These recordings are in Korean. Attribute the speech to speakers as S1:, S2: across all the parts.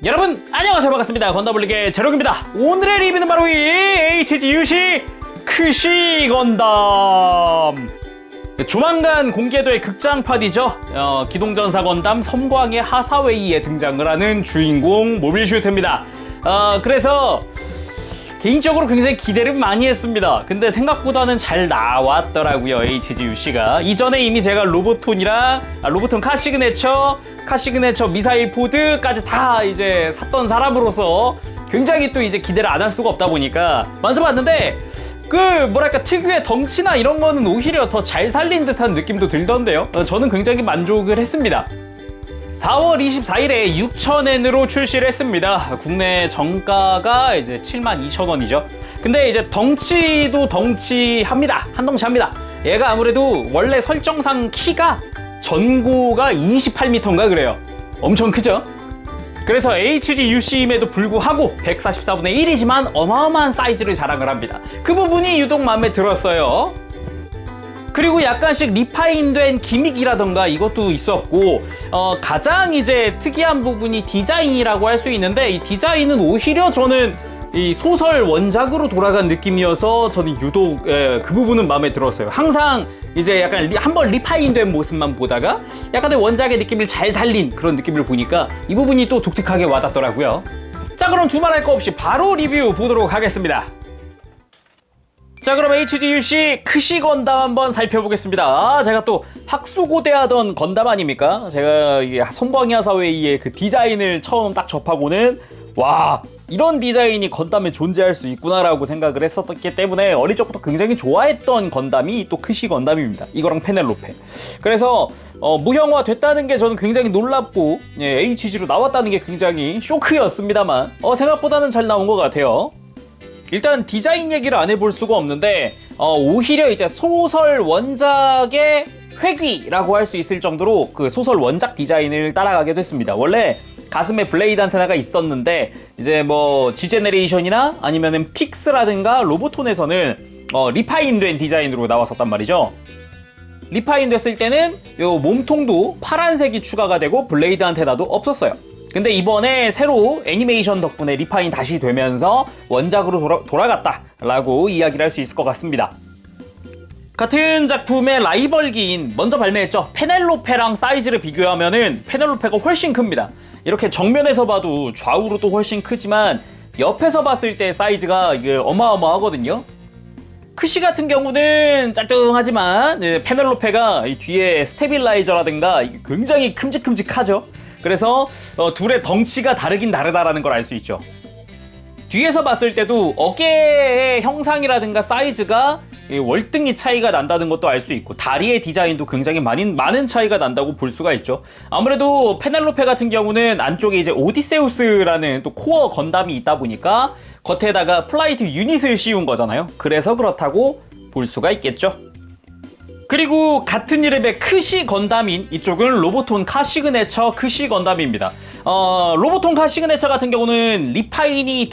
S1: 여러분 안녕하세요, 반갑습니다. 건담블릭의 제록입니다. 오늘의 리뷰는 바로 이 HGUC 크시 건담. 조만간 공개될 극장판이죠. 기동전사 건담 섬광의 하사웨이에 등장을 하는 주인공 모빌 슈터입니다. 그래서 개인적으로 굉장히 기대를 많이 했습니다. 근데 생각보다는 잘 나왔더라고요, HGUC가. 이전에 이미 제가 로보톤 카시그네처 미사일 포드까지 다 이제 샀던 사람으로서 굉장히 또 이제 기대를 안 할 수가 없다 보니까 만져봤는데 뭐랄까 특유의 덩치나 이런 거는 오히려 더 잘 살린 듯한 느낌도 들던데요. 저는 굉장히 만족을 했습니다. 4월 24일에 6,000엔으로 출시를 했습니다. 국내 정가가 이제 72,000원이죠. 근데 이제 덩치도 덩치합니다. 한덩치합니다. 얘가 아무래도 원래 설정상 키가 전고가 28m인가 그래요. 엄청 크죠? 그래서 HGUC임에도 불구하고 144분의 1이지만 어마어마한 사이즈를 자랑을 합니다. 그 부분이 유독 마음에 들었어요. 그리고 약간씩 리파인된 기믹이라던가 이것도 있었고, 가장 이제 특이한 부분이 디자인이라고 할 수 있는데, 이 디자인은 오히려 저는 이 소설 원작으로 돌아간 느낌이어서 저는 유독 그 부분은 마음에 들었어요. 항상 이제 약간 한번 리파인된 모습만 보다가 약간의 원작의 느낌을 잘 살린 그런 느낌을 보니까 이 부분이 또 독특하게 와닿더라고요. 자, 그럼 두말할 거 없이 바로 리뷰 보도록 하겠습니다. 자, 그럼 HGUC 크시 건담 한번 살펴보겠습니다. 제가 또 학수고대하던 건담 아닙니까? 제가 이게 섬광의 하사웨이의 그 디자인을 처음 딱 접하고는 와, 이런 디자인이 건담에 존재할 수 있구나라고 생각을 했었기 때문에 어릴 적부터 굉장히 좋아했던 건담이 또 크시 건담입니다. 이거랑 페넬로페. 그래서 무형화 됐다는 게 저는 굉장히 놀랍고, HG로 나왔다는 게 굉장히 쇼크였습니다만 생각보다는 잘 나온 것 같아요. 일단 디자인 얘기를 안 해볼 수가 없는데 오히려 이제 소설 원작의 회귀라고 할 수 있을 정도로 그 소설 원작 디자인을 따라가게 됐습니다. 원래 가슴에 블레이드 안테나가 있었는데 이제 뭐 G제네레이션이나 아니면은 픽스라든가 로보톤에서는 리파인된 디자인으로 나왔었단 말이죠. 리파인 됐을 때는 요 몸통도 파란색이 추가가 되고 블레이드 안테나도 없었어요. 근데 이번에 새로 애니메이션 덕분에 리파인 다시 되면서 원작으로 돌아갔다라고 이야기를 할 수 있을 것 같습니다. 같은 작품의 라이벌기인 먼저 발매했죠. 페넬로페랑 사이즈를 비교하면은 페넬로페가 훨씬 큽니다. 이렇게 정면에서 봐도 좌우로도 훨씬 크지만 옆에서 봤을 때 사이즈가 이게 어마어마하거든요. 크시 같은 경우는 짤뚱하지만 페넬로페가 이 뒤에 스테빌라이저라든가 이게 굉장히 큼직큼직하죠. 그래서 둘의 덩치가 다르긴 다르다라는 걸 알 수 있죠. 뒤에서 봤을 때도 어깨의 형상이라든가 사이즈가 월등히 차이가 난다는 것도 알 수 있고, 다리의 디자인도 굉장히 많은 차이가 난다고 볼 수가 있죠. 아무래도 페넬로페 같은 경우는 안쪽에 이제 오디세우스라는 또 코어 건담이 있다 보니까 겉에다가 플라이트 유닛을 씌운 거잖아요. 그래서 그렇다고 볼 수가 있겠죠. 그리고 같은 이름의 크시 건담인 이쪽은 로보톤 카시그네처 크시 건담입니다. 로보톤 카시그네처 같은 경우는 리파인이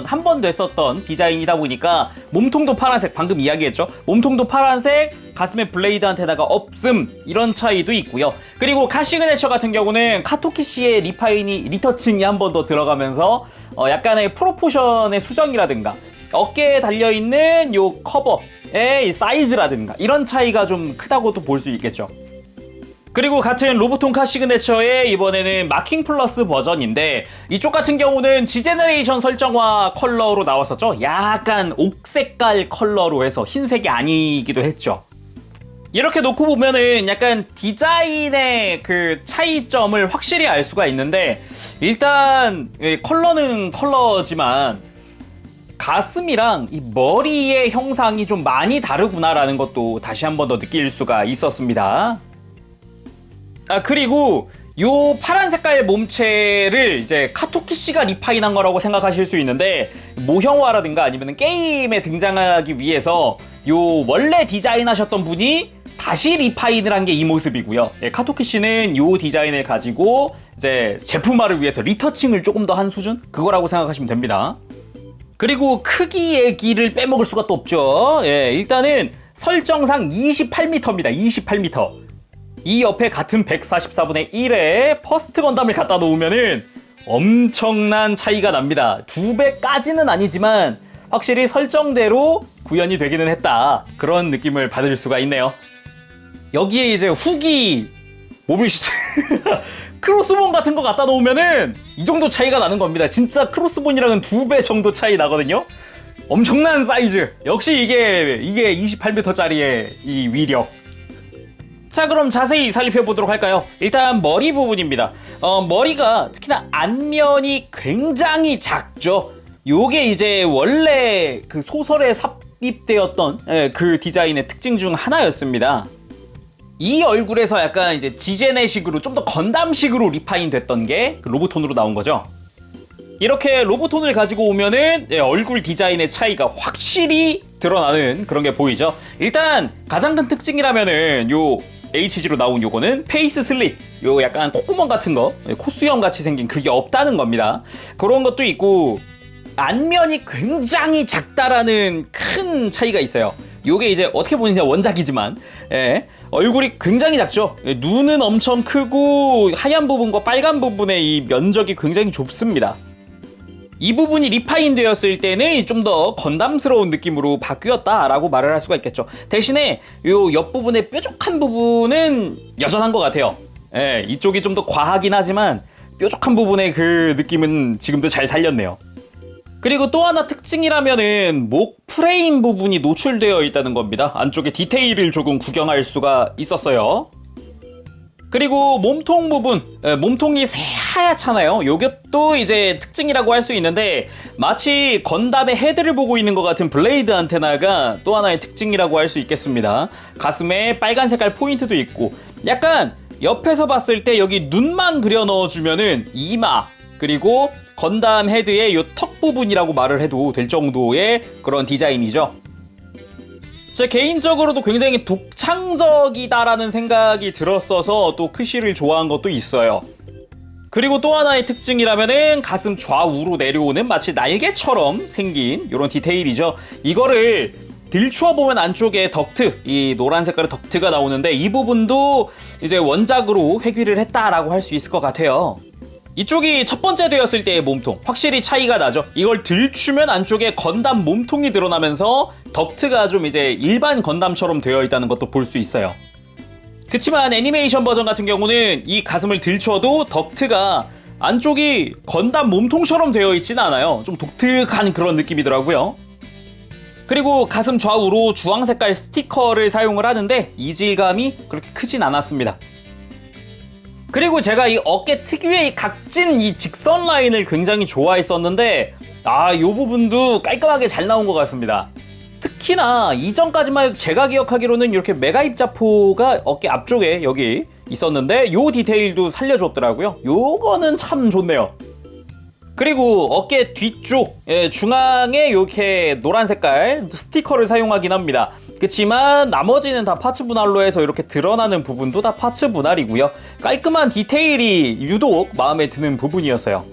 S1: 한 번 됐었던 디자인이다 보니까 몸통도 파란색, 방금 이야기했죠. 몸통도 파란색, 가슴에 블레이드 안테나가 없음, 이런 차이도 있고요. 그리고 카시그네처 같은 경우는 카토키시의 리터칭이 한 번 더 들어가면서 약간의 프로포션의 수정이라든가 어깨에 달려있는 요 커버의 사이즈라든가 이런 차이가 좀 크다고도 볼 수 있겠죠. 그리고 같은 로보톤 카시그네처의 이번에는 마킹 플러스 버전인데, 이쪽 같은 경우는 G제네레이션 설정화 컬러로 나왔었죠. 약간 옥색깔 컬러로 해서 흰색이 아니기도 했죠. 이렇게 놓고 보면은 약간 디자인의 그 차이점을 확실히 알 수가 있는데, 일단 컬러는 컬러지만 가슴이랑 이 머리의 형상이 좀 많이 다르구나라는 것도 다시 한 번 더 느낄 수가 있었습니다. 그리고 요 파란 색깔 몸체를 이제 카토키시가 리파인한 거라고 생각하실 수 있는데, 모형화라든가 아니면 게임에 등장하기 위해서 요 원래 디자인하셨던 분이 다시 리파인을 한 게 이 모습이고요. 카토키시는 요 디자인을 가지고 이제 제품화를 위해서 리터칭을 조금 더 한 수준? 그거라고 생각하시면 됩니다. 그리고 크기 얘기를 빼먹을 수가 또 없죠. 일단은 설정상 28m입니다. 28m. 이 옆에 같은 144분의 1의 퍼스트 건담을 갖다 놓으면은 엄청난 차이가 납니다. 2배까지는 아니지만 확실히 설정대로 구현이 되기는 했다. 그런 느낌을 받을 수가 있네요. 여기에 이제 후기 모빌슈트 크로스본 같은 거 갖다 놓으면은 이 정도 차이가 나는 겁니다. 진짜 크로스본이랑은 2배 정도 차이 나거든요. 엄청난 사이즈. 역시 이게 28m짜리의 이 위력. 자, 그럼 자세히 살펴보도록 할까요? 일단 머리 부분입니다. 머리가 특히나 안면이 굉장히 작죠. 요게 이제 원래 그 소설에 삽입되었던 그 디자인의 특징 중 하나였습니다. 이 얼굴에서 약간 이제 지제네식으로 좀 더 건담식으로 리파인 됐던 게 그 로보톤으로 나온 거죠. 이렇게 로보톤을 가지고 오면은 얼굴 디자인의 차이가 확실히 드러나는 그런 게 보이죠. 일단 가장 큰 특징이라면은 요 HG로 나온 요거는 페이스 슬릿, 요 약간 콧구멍 같은 거, 콧수염 같이 생긴 그게 없다는 겁니다. 그런 것도 있고 안면이 굉장히 작다라는 큰 차이가 있어요. 요게 이제 어떻게 보면 원작이지만 얼굴이 굉장히 작죠. 눈은 엄청 크고 하얀 부분과 빨간 부분의 이 면적이 굉장히 좁습니다. 이 부분이 리파인 되었을 때는 좀 더 건담스러운 느낌으로 바뀌었다라고 말을 할 수가 있겠죠. 대신에 요 옆부분의 뾰족한 부분은 여전한 것 같아요. 이쪽이 좀 더 과하긴 하지만 뾰족한 부분의 그 느낌은 지금도 잘 살렸네요. 그리고 또 하나 특징이라면은 목 프레임 부분이 노출되어 있다는 겁니다. 안쪽에 디테일을 조금 구경할 수가 있었어요. 그리고 몸통 부분, 몸통이 새하얗잖아요. 요것도 이제 특징이라고 할 수 있는데 마치 건담의 헤드를 보고 있는 것 같은 블레이드 안테나가 또 하나의 특징이라고 할 수 있겠습니다. 가슴에 빨간 색깔 포인트도 있고 약간 옆에서 봤을 때 여기 눈만 그려 넣어주면은 이마 그리고 건담 헤드의 요 턱 부분이라고 말을 해도 될 정도의 그런 디자인이죠. 제 개인적으로도 굉장히 독창적이다라는 생각이 들었어서 또 크시를 좋아한 것도 있어요. 그리고 또 하나의 특징이라면은 가슴 좌우로 내려오는 마치 날개처럼 생긴 이런 디테일이죠. 이거를 들추어 보면 안쪽에 덕트, 이 노란 색깔의 덕트가 나오는데 이 부분도 이제 원작으로 회귀를 했다라고 할 수 있을 것 같아요. 이쪽이 첫 번째 되었을 때의 몸통 확실히 차이가 나죠. 이걸 들추면 안쪽에 건담 몸통이 드러나면서 덕트가 좀 이제 일반 건담처럼 되어 있다는 것도 볼 수 있어요. 그치만 애니메이션 버전 같은 경우는 이 가슴을 들춰도 덕트가 안쪽이 건담 몸통처럼 되어 있지는 않아요. 좀 독특한 그런 느낌이더라고요. 그리고 가슴 좌우로 주황 색깔 스티커를 사용을 하는데 이질감이 그렇게 크진 않았습니다. 그리고 제가 이 어깨 특유의 이 각진 이 직선 라인을 굉장히 좋아했었는데 이 부분도 깔끔하게 잘 나온 것 같습니다. 특히나 이전까지만 해도 제가 기억하기로는 이렇게 메가 입자포가 어깨 앞쪽에 여기 있었는데 요 디테일도 살려줬더라고요. 요거는 참 좋네요. 그리고 어깨 뒤쪽 중앙에 이렇게 노란 색깔 스티커를 사용하긴 합니다. 그치만 나머지는 다 파츠 분할로 해서 이렇게 드러나는 부분도 다 파츠 분할이고요. 깔끔한 디테일이 유독 마음에 드는 부분이었어요.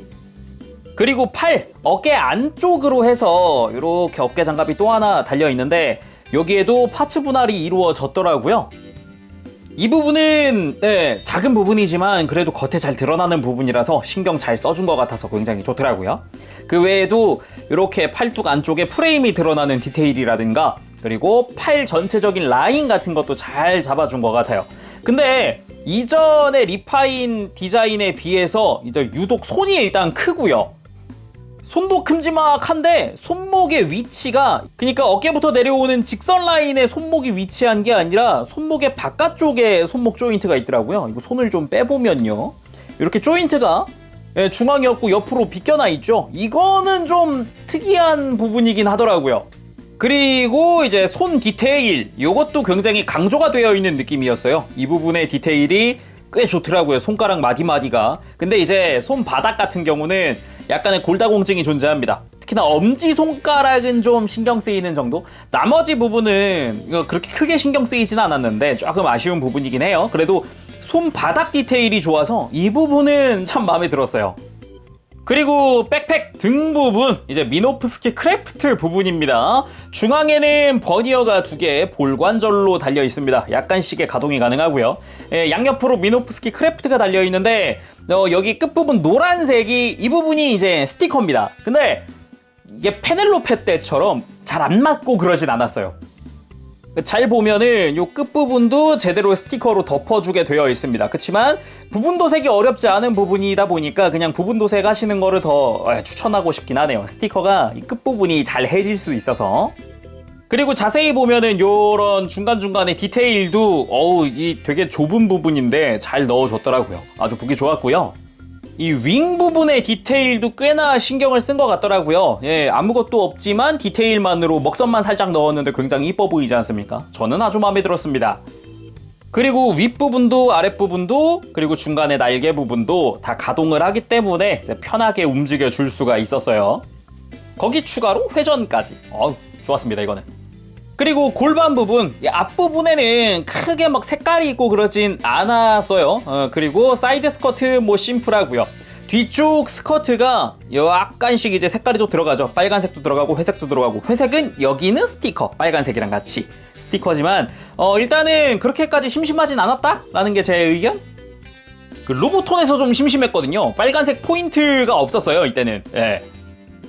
S1: 그리고 팔, 어깨 안쪽으로 해서 이렇게 어깨 장갑이 또 하나 달려있는데 여기에도 파츠 분할이 이루어졌더라고요. 이 부분은 작은 부분이지만 그래도 겉에 잘 드러나는 부분이라서 신경 잘 써준 것 같아서 굉장히 좋더라고요. 그 외에도 이렇게 팔뚝 안쪽에 프레임이 드러나는 디테일이라든가 그리고 팔 전체적인 라인 같은 것도 잘 잡아준 것 같아요. 근데 이전의 리파인 디자인에 비해서 이제 유독 손이 일단 크고요. 손도 큼지막한데 손목의 위치가 그러니까 어깨부터 내려오는 직선 라인에 손목이 위치한 게 아니라 손목의 바깥쪽에 손목 조인트가 있더라고요. 이거 손을 좀 빼보면요. 이렇게 조인트가 중앙이 없고 옆으로 비껴나 있죠. 이거는 좀 특이한 부분이긴 하더라고요. 그리고 이제 손 디테일 이것도 굉장히 강조가 되어 있는 느낌이었어요. 이 부분의 디테일이 꽤 좋더라고요. 손가락 마디마디가. 근데 이제 손바닥 같은 경우는 약간의 골다공증이 존재합니다. 특히나 엄지손가락은 좀 신경 쓰이는 정도? 나머지 부분은 그렇게 크게 신경 쓰이진 않았는데 조금 아쉬운 부분이긴 해요. 그래도 손바닥 디테일이 좋아서 이 부분은 참 마음에 들었어요. 그리고 백팩 등 부분, 이제 미노프스키 크래프트 부분입니다. 중앙에는 버니어가 2개 볼관절로 달려 있습니다. 약간씩의 가동이 가능하고요. 양옆으로 미노프스키 크래프트가 달려 있는데 여기 끝부분 노란색이 이 부분이 이제 스티커입니다. 근데 이게 페넬로페 때처럼 잘 안 맞고 그러진 않았어요. 잘 보면은 요 끝부분도 제대로 스티커로 덮어주게 되어 있습니다. 그렇지만 부분 도색이 어렵지 않은 부분이다 보니까 그냥 부분 도색 하시는 거를 더 추천하고 싶긴 하네요. 스티커가 이 끝부분이 잘 해질 수 있어서. 그리고 자세히 보면은 요런 중간중간에 디테일도 이 되게 좁은 부분인데 잘 넣어줬더라고요. 아주 보기 좋았고요. 이 윙 부분의 디테일도 꽤나 신경을 쓴 것 같더라고요. 아무것도 없지만 디테일만으로 먹선만 살짝 넣었는데 굉장히 이뻐 보이지 않습니까? 저는 아주 마음에 들었습니다. 그리고 윗부분도 아랫부분도 그리고 중간에 날개 부분도 다 가동을 하기 때문에 이제 편하게 움직여 줄 수가 있었어요. 거기 추가로 회전까지. 좋았습니다, 이거는. 그리고 골반 부분, 앞부분에는 크게 막 색깔이 있고 그러진 않았어요. 그리고 사이드 스커트 심플하고요. 뒤쪽 스커트가 약간씩 이제 색깔이 또 들어가죠. 빨간색도 들어가고 회색도 들어가고, 회색은 여기는 스티커, 빨간색이랑 같이 스티커지만 일단은 그렇게까지 심심하진 않았다라는 게 제 의견? 그 로보톤에서 좀 심심했거든요. 빨간색 포인트가 없었어요, 이때는.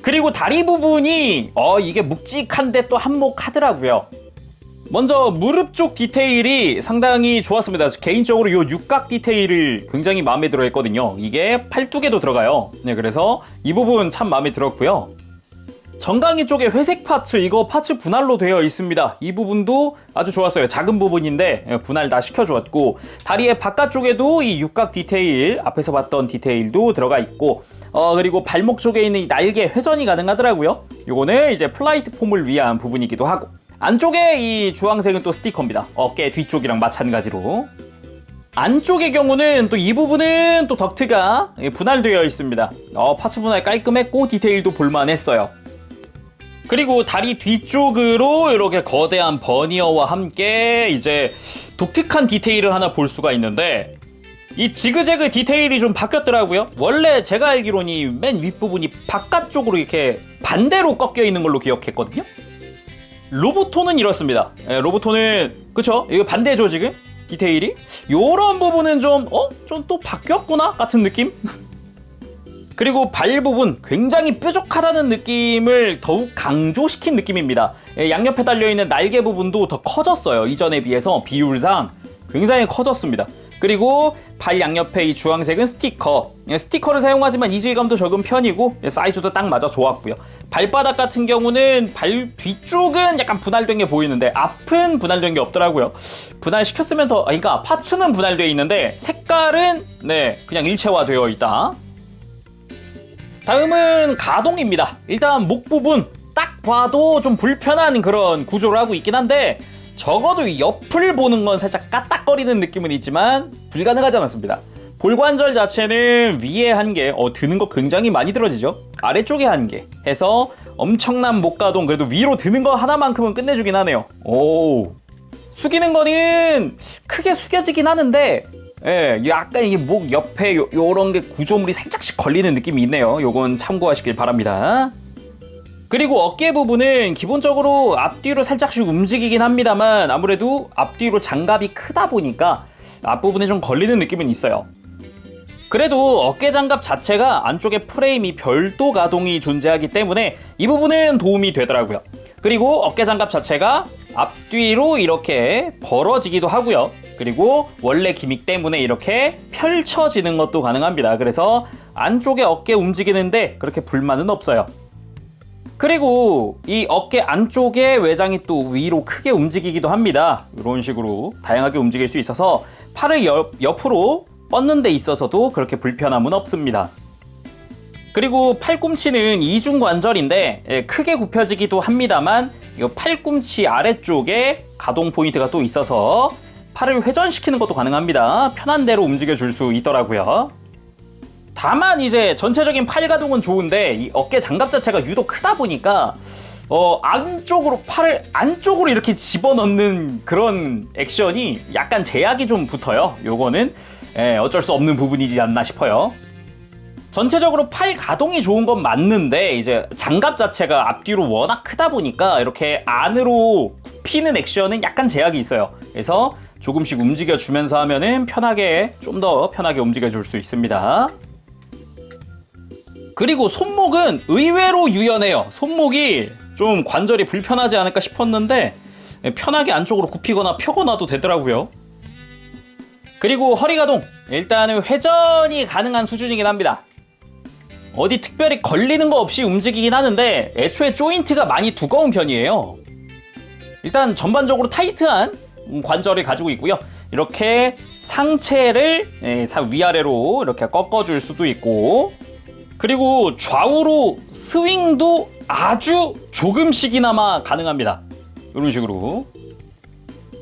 S1: 그리고 다리 부분이 이게 묵직한데 또 한몫하더라고요. 먼저 무릎 쪽 디테일이 상당히 좋았습니다. 개인적으로 요 육각 디테일을 굉장히 마음에 들어 했거든요. 이게 팔뚝에도 들어가요. 그래서 이 부분 참 마음에 들었고요. 정강이 쪽에 회색 파츠, 이거 파츠 분할로 되어 있습니다. 이 부분도 아주 좋았어요. 작은 부분인데 분할 다 시켜주었고, 다리의 바깥쪽에도 이 육각 디테일, 앞에서 봤던 디테일도 들어가 있고, 그리고 발목 쪽에 있는 이 날개 회전이 가능하더라고요. 요거는 이제 플라이트 폼을 위한 부분이기도 하고, 안쪽에 이 주황색은 또 스티커입니다. 어깨 뒤쪽이랑 마찬가지로. 안쪽의 경우는 또 이 부분은 또 덕트가 분할되어 있습니다. 파츠 분할 깔끔했고 디테일도 볼만했어요. 그리고 다리 뒤쪽으로 이렇게 거대한 버니어와 함께 이제 독특한 디테일을 하나 볼 수가 있는데, 이 지그재그 디테일이 좀 바뀌었더라고요. 원래 제가 알기로는 맨 윗부분이 바깥쪽으로 이렇게 반대로 꺾여 있는 걸로 기억했거든요. 로보톤은 이렇습니다. 로보톤은 그쵸? 이거 반대죠 지금? 디테일이? 요런 부분은 좀 또 바뀌었구나 같은 느낌? 그리고 발 부분 굉장히 뾰족하다는 느낌을 더욱 강조시킨 느낌입니다. 양옆에 달려있는 날개 부분도 더 커졌어요. 이전에 비해서 비율상 굉장히 커졌습니다. 그리고 발 양옆에 이 주황색은 스티커. 스티커를 사용하지만 이질감도 적은 편이고 사이즈도 딱 맞아 좋았고요. 발바닥 같은 경우는 발 뒤쪽은 약간 분할된 게 보이는데 앞은 분할된 게 없더라고요. 분할시켰으면 그러니까 파츠는 분할되어 있는데 색깔은 그냥 일체화되어 있다. 다음은 가동입니다. 일단 목 부분 딱 봐도 좀 불편한 그런 구조를 하고 있긴 한데, 적어도 옆을 보는 건 살짝 까딱거리는 느낌은 있지만 불가능하지 않았습니다. 볼관절 자체는 위에 한 개, 드는 거 굉장히 많이 들어지죠. 아래쪽에 한 개 해서 엄청난 목 가동, 그래도 위로 드는 거 하나만큼은 끝내주긴 하네요. 숙이는 거는 크게 숙여지긴 하는데 약간 이게 목 옆에 요런 게 구조물이 살짝씩 걸리는 느낌이 있네요. 요건 참고하시길 바랍니다. 그리고 어깨 부분은 기본적으로 앞뒤로 살짝씩 움직이긴 합니다만, 아무래도 앞뒤로 장갑이 크다 보니까 앞부분에 좀 걸리는 느낌은 있어요. 그래도 어깨 장갑 자체가 안쪽에 프레임이 별도 가동이 존재하기 때문에 이 부분은 도움이 되더라고요. 그리고 어깨 장갑 자체가 앞뒤로 이렇게 벌어지기도 하고요. 그리고 원래 기믹 때문에 이렇게 펼쳐지는 것도 가능합니다. 그래서 안쪽에 어깨 움직이는데 그렇게 불만은 없어요. 그리고 이 어깨 안쪽에 외장이 또 위로 크게 움직이기도 합니다. 이런 식으로 다양하게 움직일 수 있어서 팔을 옆으로 뻗는 데 있어서도 그렇게 불편함은 없습니다. 그리고 팔꿈치는 이중관절인데 크게 굽혀지기도 합니다만, 이 팔꿈치 아래쪽에 가동 포인트가 또 있어서 팔을 회전시키는 것도 가능합니다. 편한 대로 움직여 줄 수 있더라고요. 다만 이제 전체적인 팔 가동은 좋은데 이 어깨 장갑 자체가 유독 크다 보니까 안쪽으로 팔을 안쪽으로 이렇게 집어넣는 그런 액션이 약간 제약이 좀 붙어요. 요거는 어쩔 수 없는 부분이지 않나 싶어요. 전체적으로 팔 가동이 좋은 건 맞는데 이제 장갑 자체가 앞뒤로 워낙 크다 보니까 이렇게 안으로 굽히는 액션은 약간 제약이 있어요. 그래서 조금씩 움직여주면서 하면은 편하게, 좀 더 편하게 움직여줄 수 있습니다. 그리고 손목은 의외로 유연해요. 손목이 좀 관절이 불편하지 않을까 싶었는데 편하게 안쪽으로 굽히거나 펴거나도 되더라고요. 그리고 허리 가동, 일단은 회전이 가능한 수준이긴 합니다. 어디 특별히 걸리는 거 없이 움직이긴 하는데 애초에 조인트가 많이 두꺼운 편이에요. 일단 전반적으로 타이트한 관절을 가지고 있고요. 이렇게 상체를 위아래로 이렇게 꺾어줄 수도 있고, 그리고 좌우로 스윙도 아주 조금씩이나마 가능합니다. 이런 식으로.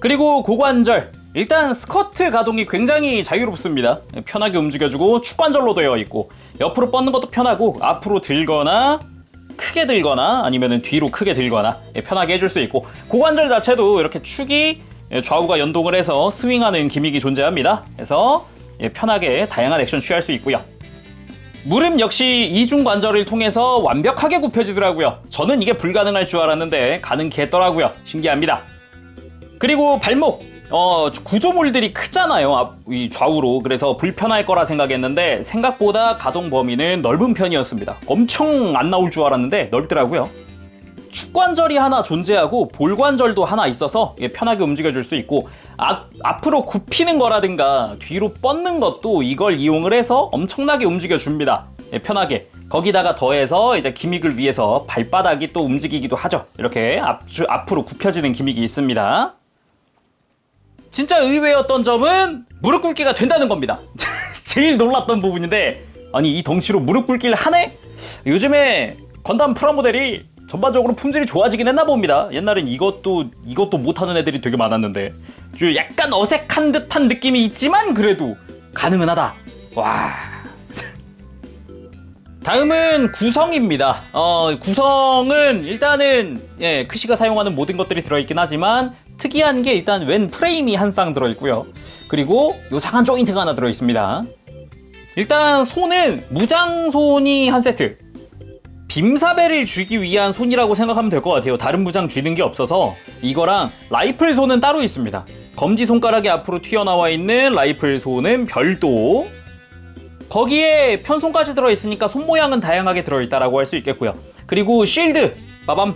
S1: 그리고 고관절, 일단 스쿼트 가동이 굉장히 자유롭습니다. 편하게 움직여주고 축관절로 되어 있고 옆으로 뻗는 것도 편하고 앞으로 들거나 크게 들거나 아니면 뒤로 크게 들거나 편하게 해줄 수 있고, 고관절 자체도 이렇게 축이 좌우가 연동을 해서 스윙하는 기믹이 존재합니다. 그래서 편하게 다양한 액션 취할 수 있고요. 무릎 역시 이중관절을 통해서 완벽하게 굽혀지더라고요. 저는 이게 불가능할 줄 알았는데 가능했더라고요. 신기합니다. 그리고 발목, 구조물들이 크잖아요. 이 좌우로. 그래서 불편할 거라 생각했는데 생각보다 가동 범위는 넓은 편이었습니다. 엄청 안 나올 줄 알았는데 넓더라고요. 축관절이 하나 존재하고 볼관절도 하나 있어서 편하게 움직여줄 수 있고, 앞으로 굽히는 거라든가 뒤로 뻗는 것도 이걸 이용을 해서 엄청나게 움직여줍니다. 편하게. 거기다가 더해서 이제 기믹을 위해서 발바닥이 또 움직이기도 하죠. 이렇게 앞으로 굽혀지는 기믹이 있습니다. 진짜 의외였던 점은 무릎 꿇기가 된다는 겁니다. 제일 놀랐던 부분인데, 아니 이 덩치로 무릎 꿇기를 하네? 요즘에 건담 프라모델이 전반적으로 품질이 좋아지긴 했나 봅니다. 옛날엔 이것도 못하는 애들이 되게 많았는데 좀 약간 어색한 듯한 느낌이 있지만 그래도 가능은 하다. 와. 다음은 구성입니다. 구성은 일단은 크시가 사용하는 모든 것들이 들어있긴 하지만 특이한 게 일단 왼 프레임이 한 쌍 들어있고요. 그리고 요상한 조인트가 하나 들어있습니다. 일단 손은 무장손이 한 세트. 빔사벨을 쥐기 위한 손이라고 생각하면 될 것 같아요. 다른 무장 쥐는 게 없어서. 이거랑 라이플 손은 따로 있습니다. 검지손가락이 앞으로 튀어나와 있는 라이플 손은 별도. 거기에 편손까지 들어있으니까 손 모양은 다양하게 들어있다라고 할 수 있겠고요. 그리고 쉴드, 빠밤.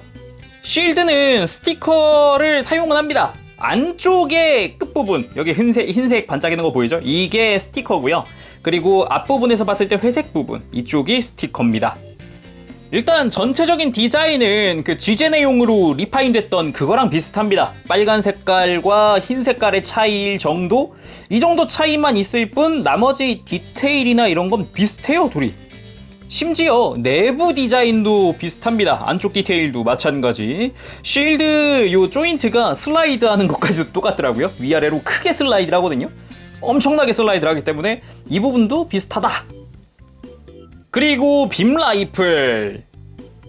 S1: 쉴드는 스티커를 사용을 합니다. 안쪽의 끝부분, 여기 흰색 반짝이는 거 보이죠? 이게 스티커고요. 그리고 앞부분에서 봤을 때 회색 부분, 이쪽이 스티커입니다. 일단 전체적인 디자인은 그 지제네용으로 리파인됐던 그거랑 비슷합니다. 빨간 색깔과 흰 색깔의 차이일 정도? 이 정도 차이만 있을 뿐 나머지 디테일이나 이런 건 비슷해요, 둘이. 심지어 내부 디자인도 비슷합니다. 안쪽 디테일도 마찬가지. 쉴드 요 조인트가 슬라이드 하는 것까지도 똑같더라고요. 위아래로 크게 슬라이드를 하거든요. 엄청나게 슬라이드를 하기 때문에 이 부분도 비슷하다. 그리고 빔라이플.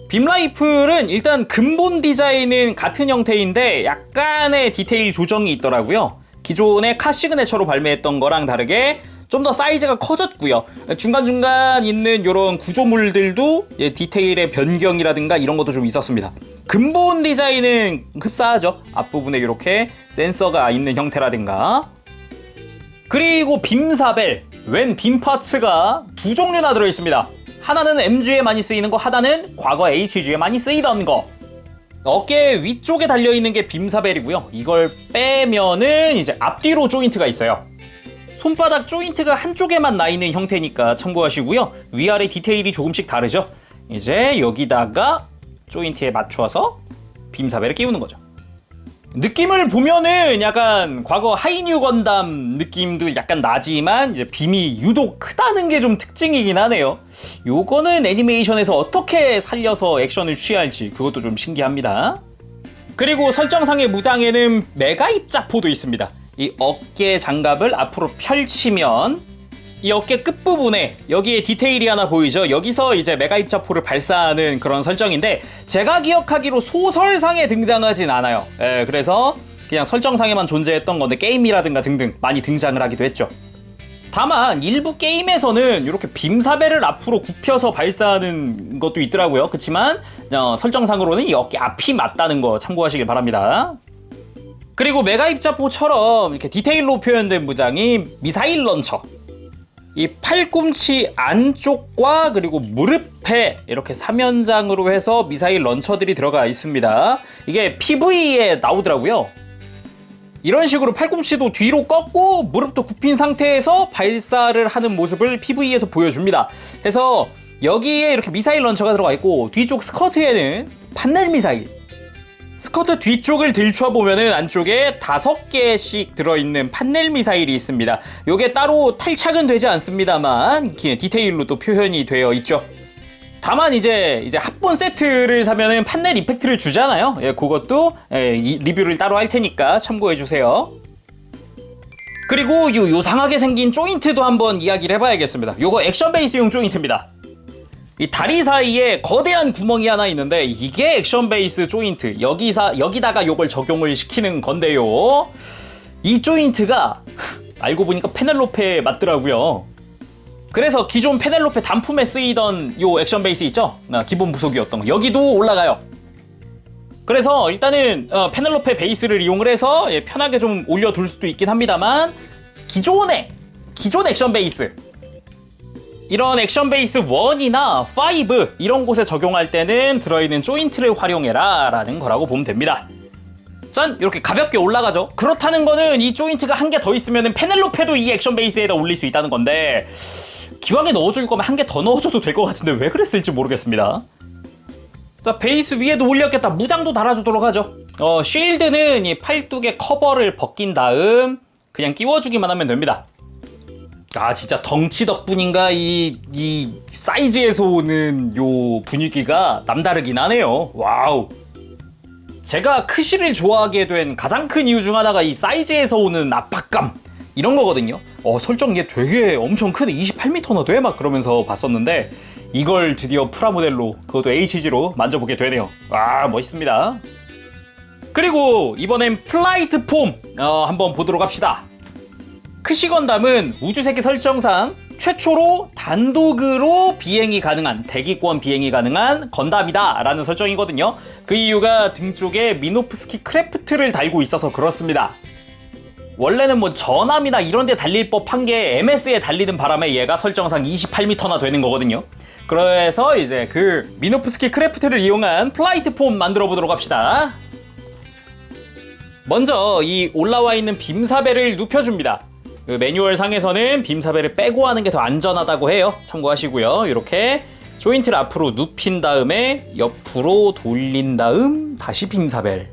S1: 빔라이플은 일단 근본 디자인은 같은 형태인데 약간의 디테일 조정이 있더라고요. 기존의 카 시그네처로 발매했던 거랑 다르게 좀 더 사이즈가 커졌고요. 중간중간 있는 이런 구조물들도 디테일의 변경이라든가 이런 것도 좀 있었습니다. 근본 디자인은 흡사하죠. 앞부분에 이렇게 센서가 있는 형태라든가. 그리고 빔사벨, 왼 빔 파츠가 두 종류나 들어있습니다. 하나는 MG에 많이 쓰이는 거, 하나는 과거 HG에 많이 쓰이던 거. 어깨 위쪽에 달려있는 게 빔사벨이고요. 이걸 빼면은 이제 앞뒤로 조인트가 있어요. 손바닥 조인트가 한쪽에만 나 있는 형태니까 참고하시고요. 위아래 디테일이 조금씩 다르죠. 이제 여기다가 조인트에 맞춰서 빔사벨을 끼우는 거죠. 느낌을 보면은 약간 과거 하이뉴 건담 느낌도 약간 나지만 이제 빔이 유독 크다는 게 좀 특징이긴 하네요. 요거는 애니메이션에서 어떻게 살려서 액션을 취할지 그것도 좀 신기합니다. 그리고 설정상의 무장에는 메가 입자포도 있습니다. 이 어깨 장갑을 앞으로 펼치면 이 어깨 끝부분에 여기에 디테일이 하나 보이죠? 여기서 이제 메가 입자포를 발사하는 그런 설정인데 제가 기억하기로 소설상에 등장하진 않아요. 그래서 그냥 설정상에만 존재했던 건데 게임이라든가 등등 많이 등장을 하기도 했죠. 다만 일부 게임에서는 이렇게 빔사벨을 앞으로 굽혀서 발사하는 것도 있더라고요. 그렇지만 설정상으로는 이 어깨 앞이 맞다는 거 참고하시길 바랍니다. 그리고 메가 입자포처럼 이렇게 디테일로 표현된 무장이 미사일 런처. 이 팔꿈치 안쪽과 그리고 무릎에 이렇게 3연장으로 해서 미사일 런처들이 들어가 있습니다. 이게 PV에 나오더라고요. 이런 식으로 팔꿈치도 뒤로 꺾고 무릎도 굽힌 상태에서 발사를 하는 모습을 PV에서 보여줍니다. 그래서 여기에 이렇게 미사일 런처가 들어가 있고 뒤쪽 스커트에는 판넬 미사일. 스커트 뒤쪽을 들춰보면은 안쪽에 5개씩 들어있는 판넬 미사일이 있습니다. 요게 따로 탈착은 되지 않습니다만 디테일로 또 표현이 되어 있죠. 다만 이제 합본 세트를 사면은 판넬 이펙트를 주잖아요. 예, 그것도 리뷰를 따로 할 테니까 참고해 주세요. 그리고 요상하게 생긴 조인트도 한번 이야기를 해봐야겠습니다. 요거 액션 베이스용 조인트입니다. 이 다리 사이에 거대한 구멍이 하나 있는데 이게 액션 베이스 조인트. 여기다가 요걸 적용을 시키는 건데요. 이 조인트가 알고 보니까 페넬로페에 맞더라고요. 그래서 기존 페넬로페 단품에 쓰이던 요 액션 베이스 있죠? 기본 부속이었던 거. 여기도 올라가요. 그래서 일단은 페넬로페 베이스를 이용을 해서 편하게 좀 올려둘 수도 있긴 합니다만 기존 액션 베이스 이런 액션 베이스 1이나 5 이런 곳에 적용할 때는 들어있는 조인트를 활용해라 라는 거라고 보면 됩니다. 짠! 이렇게 가볍게 올라가죠. 그렇다는 거는 이 조인트가 한 개 더 있으면 페넬로페도 이 액션 베이스에다 올릴 수 있다는 건데 기왕에 넣어줄 거면 한 개 더 넣어줘도 될 것 같은데 왜 그랬을지 모르겠습니다. 자, 베이스 위에도 올렸겠다. 무장도 달아주도록 하죠. 쉴드는 이 팔뚝의 커버를 벗긴 다음 그냥 끼워주기만 하면 됩니다. 아, 진짜 덩치 덕분인가 이 사이즈에서 오는 요 분위기가 남다르긴 하네요. 와우. 제가 크시를 좋아하게 된 가장 큰 이유 중 하나가 이 사이즈에서 오는 압박감 이런 거거든요. 설정 이게 되게 엄청 크네. 28m나 돼? 막 그러면서 봤었는데 이걸 드디어 프라모델로 그것도 HG로 만져보게 되네요. 와, 멋있습니다. 그리고 이번엔 플라이트 폼 한번 보도록 합시다. 크시 건담은 우주세계 설정상 최초로 단독으로 비행이 가능한 대기권 비행이 가능한 건담이다 라는 설정이거든요. 그 이유가 등 쪽에 미노프스키 크래프트를 달고 있어서 그렇습니다. 원래는 뭐 전함이나 이런 데 달릴 법한 게 MS에 달리는 바람에 얘가 설정상 28m나 되는 거거든요. 그래서 이제 그 미노프스키 크래프트를 이용한 플라이트 폼 만들어 보도록 합시다. 먼저 이 올라와 있는 빔사벨을 눕혀줍니다. 그 매뉴얼 상에서는 빔사벨을 빼고 하는 게 더 안전하다고 해요. 참고하시고요. 이렇게 조인트를 앞으로 눕힌 다음에 옆으로 돌린 다음 다시 빔사벨.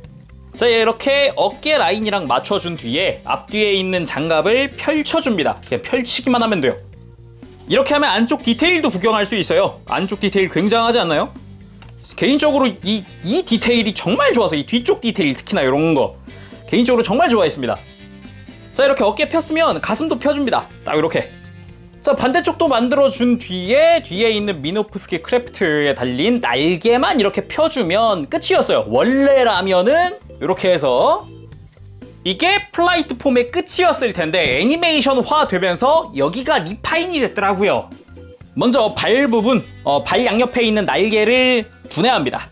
S1: 자, 이렇게 어깨 라인이랑 맞춰준 뒤에 앞뒤에 있는 장갑을 펼쳐줍니다. 그냥 펼치기만 하면 돼요. 이렇게 하면 안쪽 디테일도 구경할 수 있어요. 안쪽 디테일 굉장하지 않나요? 개인적으로 이 디테일이 정말 좋아서 이 뒤쪽 디테일 특히나 이런 거 개인적으로 정말 좋아했습니다. 자, 이렇게 어깨 폈으면 가슴도 펴줍니다. 딱 이렇게. 자, 반대쪽도 만들어준 뒤에 있는 미노프스키 크래프트에 달린 날개만 이렇게 펴주면 끝이었어요. 원래라면은 이렇게 해서 이게 플라이트 폼의 끝이었을 텐데 애니메이션화 되면서 여기가 리파인이 됐더라고요. 먼저 발 부분, 발 양옆에 있는 날개를 분해합니다.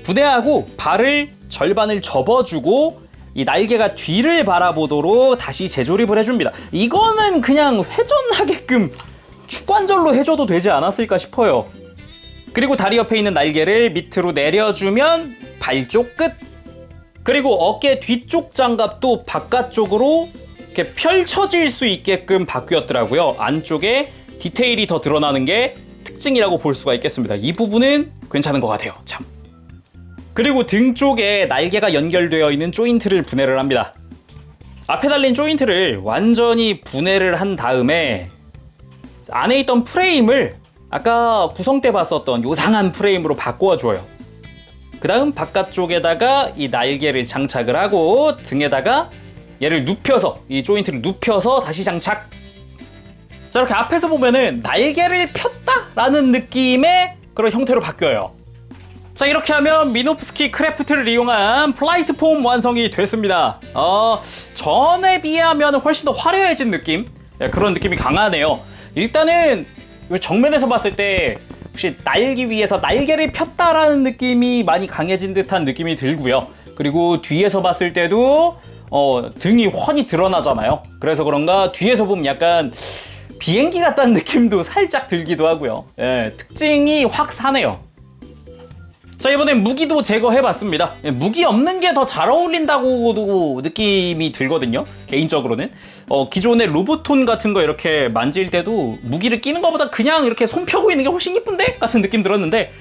S1: 분해하고 발을 절반을 접어주고 이 날개가 뒤를 바라보도록 다시 재조립을 해줍니다. 이거는 그냥 회전하게끔 축관절로 해줘도 되지 않았을까 싶어요. 그리고 다리 옆에 있는 날개를 밑으로 내려주면 발 쪽 끝. 그리고 어깨 뒤쪽 장갑도 바깥쪽으로 이렇게 펼쳐질 수 있게끔 바뀌었더라고요. 안쪽에 디테일이 더 드러나는 게 특징이라고 볼 수가 있겠습니다. 이 부분은 괜찮은 것 같아요. 참. 그리고 등 쪽에 날개가 연결되어 있는 조인트를 분해를 합니다. 앞에 달린 조인트를 완전히 분해를 한 다음에 안에 있던 프레임을 아까 구성 때 봤었던 요상한 프레임으로 바꿔줘요. 그 다음 바깥쪽에다가 이 날개를 장착을 하고 등에다가 얘를 눕혀서 이 조인트를 눕혀서 다시 장착. 자, 이렇게 앞에서 보면은 날개를 폈다라는 느낌의 그런 형태로 바뀌어요. 자, 이렇게 하면 미노프스키 크래프트를 이용한 플라이트 폼 완성이 됐습니다. 전에 비하면 훨씬 더 화려해진 느낌? 그런 느낌이 강하네요. 일단은 정면에서 봤을 때 혹시 날기 위해서 날개를 폈다라는 느낌이 많이 강해진 듯한 느낌이 들고요. 그리고 뒤에서 봤을 때도 등이 훤히 드러나잖아요. 그래서 그런가 뒤에서 보면 약간 비행기 같다는 느낌도 살짝 들기도 하고요. 특징이 확 사네요. 자, 이번엔 무기도 제거해봤습니다. 무기 없는 게 더 잘 어울린다고도 느낌이 들거든요. 개인적으로는 기존의 로브톤 같은 거 이렇게 만질 때도 무기를 끼는 것보다 그냥 이렇게 손 펴고 있는 게 훨씬 이쁜데? 같은 느낌 들었는데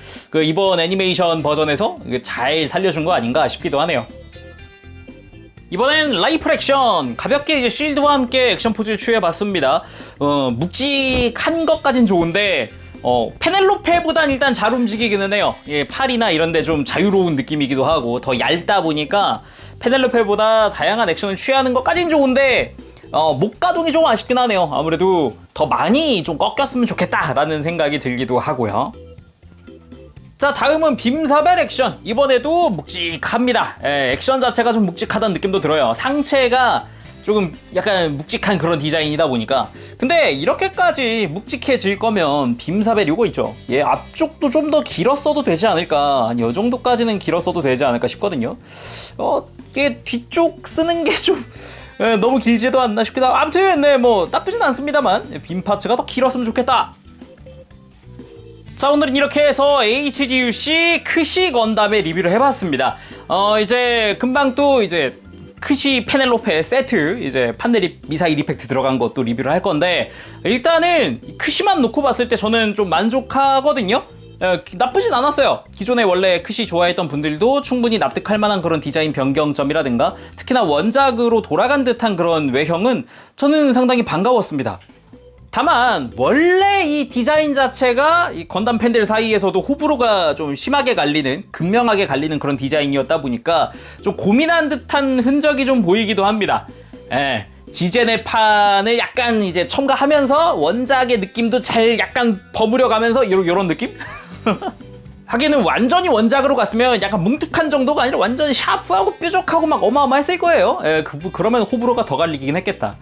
S1: 이번 애니메이션 버전에서 잘 살려준 거 아닌가 싶기도 하네요. 이번엔 라이플 액션! 가볍게 이제 쉴드와 함께 액션 포즈를 취해봤습니다. 묵직한 것까진 좋은데 페넬로페보단 일단 잘 움직이기는 해요. 팔이나 이런데 좀 자유로운 느낌이기도 하고 더 얇다 보니까 페넬로페보다 다양한 액션을 취하는 것까진 좋은데 목 가동이 좀 아쉽긴 하네요. 아무래도 더 많이 좀 꺾였으면 좋겠다라는 생각이 들기도 하고요. 자, 다음은 빔사벨 액션. 이번에도 묵직합니다. 액션 자체가 좀 묵직하다는 느낌도 들어요. 상체가 조금 약간 묵직한 그런 디자인이다 보니까. 근데 이렇게까지 묵직해질 거면 빔사벨 요거 있죠. 앞쪽도 좀 더 길었어도 되지 않을까. 한 요 정도까지는 길었어도 되지 않을까 싶거든요. 이게 뒤쪽 쓰는 게 좀 너무 길지도 않나 싶기도 하고. 아무튼 뭐 나쁘진 않습니다만 빔 파츠가 더 길었으면 좋겠다. 자, 오늘은 이렇게 해서 HGUC 크시 건담의 리뷰를 해봤습니다. 이제 금방 또 이제 크시 페넬로페 세트 이제 판넬 미사일 이펙트 들어간 것도 리뷰를 할 건데 일단은 크시만 놓고 봤을 때 저는 좀 만족하거든요. 나쁘진 않았어요. 기존에 원래 크시 좋아했던 분들도 충분히 납득할 만한 그런 디자인 변경점이라든가 특히나 원작으로 돌아간 듯한 그런 외형은 저는 상당히 반가웠습니다. 다만 원래 이 디자인 자체가 이 건담 팬들 사이에서도 호불호가 좀 심하게 갈리는 극명하게 갈리는 그런 디자인이었다 보니까 좀 고민한 듯한 흔적이 좀 보이기도 합니다. 지제네 판을 약간 이제 첨가하면서 원작의 느낌도 잘 약간 버무려 가면서 요런 느낌? 하기는 완전히 원작으로 갔으면 약간 뭉툭한 정도가 아니라 완전 샤프하고 뾰족하고 막 어마어마했을 거예요. 그러면 호불호가 더 갈리긴 했겠다.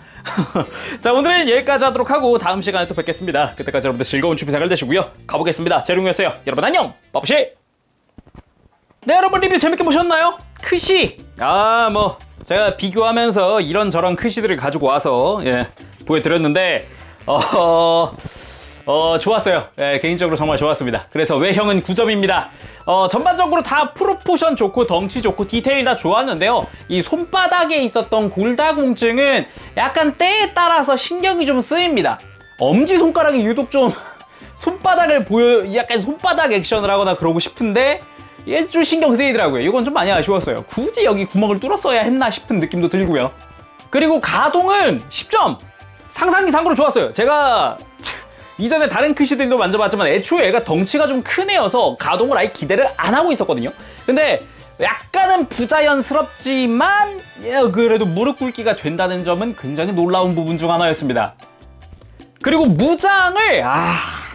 S1: 자, 오늘은 여기까지 하도록 하고 다음 시간에 또 뵙겠습니다. 그때까지 여러분들 즐거운 준비 생활 되시고요. 가보겠습니다. 재롱이었어요. 여러분 안녕! 빠부시! 네, 여러분 리뷰 재밌게 보셨나요? 크시! 뭐 제가 비교하면서 이런저런 크시들을 가지고 와서 보여드렸는데 좋았어요. 개인적으로 정말 좋았습니다. 그래서 외형은 9점입니다. 전반적으로 다 프로포션 좋고 덩치 좋고 디테일 다 좋았는데요. 이 손바닥에 있었던 골다공증은 약간 때에 따라서 신경이 좀 쓰입니다. 엄지손가락이 유독 좀 손바닥을 약간 손바닥 액션을 하거나 그러고 싶은데 얘 좀 신경 쓰이더라고요. 이건 좀 많이 아쉬웠어요. 굳이 여기 구멍을 뚫었어야 했나 싶은 느낌도 들고요. 그리고 가동은 10점! 상상 이상으로 좋았어요. 제가 이전에 다른 크시들도 만져봤지만 애초에 얘가 덩치가 좀 큰 애여서 가동을 아예 기대를 안 하고 있었거든요. 근데 약간은 부자연스럽지만 그래도 무릎 꿇기가 된다는 점은 굉장히 놀라운 부분 중 하나였습니다. 그리고 무장을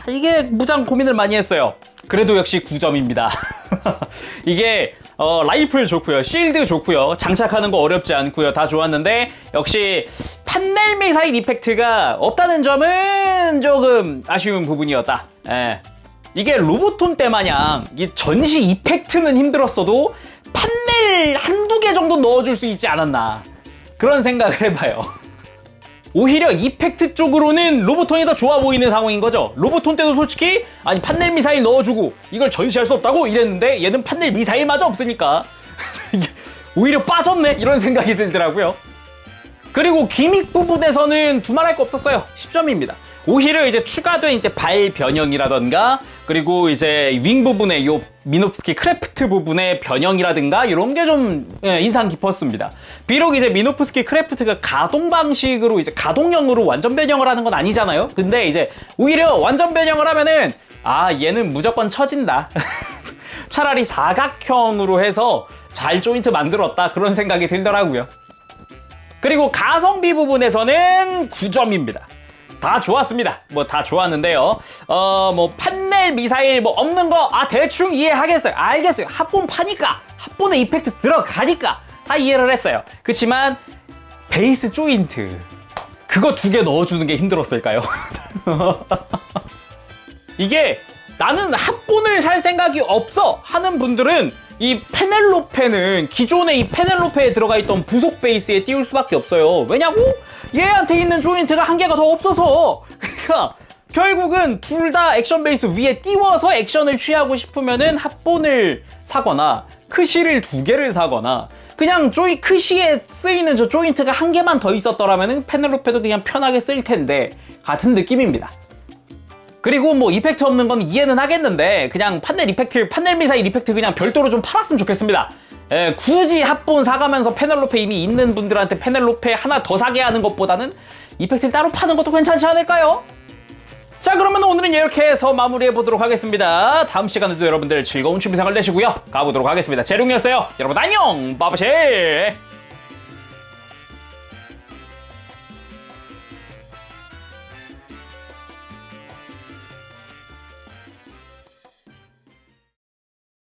S1: 이게 무장 고민을 많이 했어요. 그래도 역시 9점입니다. 이게 라이플 좋고요, 실드 좋고요, 장착하는 거 어렵지 않고요, 다 좋았는데 역시 판넬 미사일 이펙트가 없다는 점은 조금 아쉬운 부분이었다. 이게 로보톤 때 마냥 이 전시 이펙트는 힘들었어도 판넬 한두 개 정도 넣어줄 수 있지 않았나 그런 생각을 해봐요. 오히려 이펙트 쪽으로는 로보톤이 더 좋아 보이는 상황인 거죠. 로보톤 때도 솔직히 아니 판넬 미사일 넣어주고 이걸 전시할 수 없다고 이랬는데 얘는 판넬 미사일마저 없으니까 오히려 빠졌네 이런 생각이 들더라고요. 그리고 기믹 부분에서는 두말할 거 없었어요. 10점입니다. 오히려 이제 추가된 이제 발 변형이라던가 그리고 이제 윙 부분의 요 미노프스키 크래프트 부분의 변형이라든가 이런 게 좀 인상 깊었습니다. 비록 이제 미노프스키 크래프트가 가동 방식으로 이제 가동형으로 완전 변형을 하는 건 아니잖아요. 근데 이제 오히려 완전 변형을 하면은 얘는 무조건 처진다. 차라리 사각형으로 해서 잘 조인트 만들었다 그런 생각이 들더라고요. 그리고 가성비 부분에서는 9점입니다. 다 좋았습니다. 뭐 다 좋았는데요. 뭐 판넬 미사일 뭐 없는 거 대충 이해하겠어요. 알겠어요. 합본 파니까 합본에 이펙트 들어가니까 다 이해를 했어요. 그렇지만 베이스 조인트 그거 2개 넣어주는 게 힘들었을까요? 이게 나는 합본을 살 생각이 없어 하는 분들은 이 페넬로페는 기존의 이 페넬로페에 들어가 있던 부속 베이스에 띄울 수밖에 없어요. 왜냐고? 얘한테 있는 조인트가 한 개가 더 없어서. 그러니까 결국은 둘 다 액션 베이스 위에 띄워서 액션을 취하고 싶으면은 합본을 사거나 크시를 2개를 사거나 그냥 크시에 쓰이는 저 조인트가 한 개만 더 있었더라면은 페넬로페도 그냥 편하게 쓸 텐데 같은 느낌입니다. 그리고 뭐 이펙트 없는 건 이해는 하겠는데 그냥 판넬 미사일 이펙트 그냥 별도로 좀 팔았으면 좋겠습니다. 굳이 합본 사가면서 페넬로페 이미 있는 분들한테 페넬로페 하나 더 사게 하는 것보다는 이펙트를 따로 파는 것도 괜찮지 않을까요? 자, 그러면 오늘은 이렇게 해서 마무리해보도록 하겠습니다. 다음 시간에도 여러분들 즐거운 취미생활 되시고요. 가보도록 하겠습니다. 재룡이었어요. 여러분 안녕! 바바쉐!